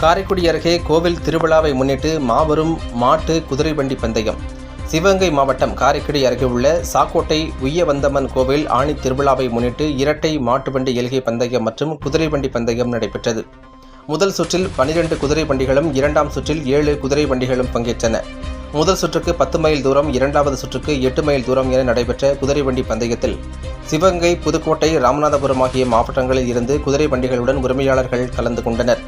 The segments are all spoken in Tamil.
காரைக்குடி அருகே கோவில் திருவிழாவை முன்னிட்டு மாபெரும் மாட்டு குதிரை வண்டி பந்தயம். சிவகங்கை மாவட்டம் காரைக்குடி அருகே உள்ள சாக்கோட்டை உய்யவந்தம்மன் கோவில் ஆணி திருவிழாவை முன்னிட்டு இரட்டை மாட்டு வண்டி எல்கை பந்தயம் மற்றும் குதிரை வண்டி பந்தயம் நடைபெற்றது. முதல் சுற்றில் 12 குதிரை வண்டிகளும், இரண்டாம் சுற்றில் 7 குதிரை வண்டிகளும் பங்கேற்றன. முதல் சுற்றுக்கு 10 மைல் தூரம், இரண்டாவது சுற்றுக்கு 8 மைல் தூரம் என நடைபெற்ற குதிரை வண்டி பந்தயத்தில் சிவகங்கை, புதுக்கோட்டை, ராமநாதபுரம் ஆகிய மாவட்டங்களில் இருந்து குதிரை வண்டிகளுடன் உரிமையாளர்கள் கலந்து கொண்டனர்.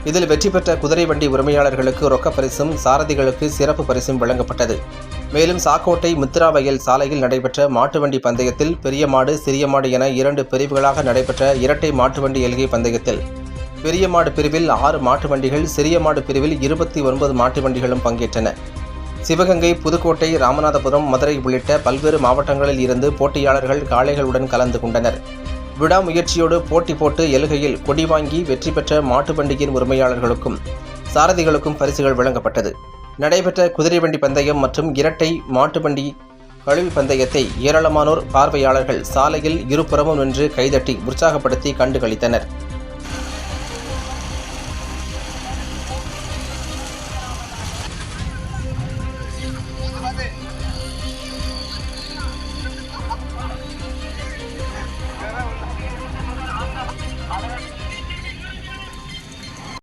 இதில் வெற்றி பெற்ற குதிரை வண்டி உரிமையாளர்களுக்கு ரொக்க பரிசும், சாரதிகளுக்கு சிறப்பு பரிசும் வழங்கப்பட்டது. மேலும் சாக்கோட்டை முத்திராவயல் சாலையில் நடைபெற்ற மாட்டு வண்டி பந்தயத்தில் பெரிய மாடு, சிறிய மாடு என 2 பிரிவுகளாக நடைபெற்ற இரட்டை மாட்டு வண்டி எல்கை பந்தயத்தில் பெரிய மாடு பிரிவில் 6 மாட்டு வண்டிகள், சிறிய மாடு பிரிவில் 29 மாட்டு வண்டிகளும் பங்கேற்றன. சிவகங்கை, புதுக்கோட்டை, ராமநாதபுரம், மதுரை உள்ளிட்ட பல்வேறு மாவட்டங்களில் இருந்து போட்டியாளர்கள் காளைகளுடன் கலந்து கொண்டனர். விடாமுயற்சியோடு போட்டி போட்டு எல்கையில் கொடி வாங்கி வெற்றி பெற்ற மாட்டு வண்டியின் உரிமையாளர்களுக்கும் சாரதிகளுக்கும் பரிசுகள் வழங்கப்பட்டது. நடைபெற்ற குதிரை வண்டி பந்தயம் மற்றும் இரட்டை மாட்டு வண்டி கழுவி பந்தயத்தை ஏராளமானோர் பார்வையாளர்கள் சாலையில் இருபுறமும் நின்று கைதட்டி உற்சாகப்படுத்தி கண்டுகளித்தனர்.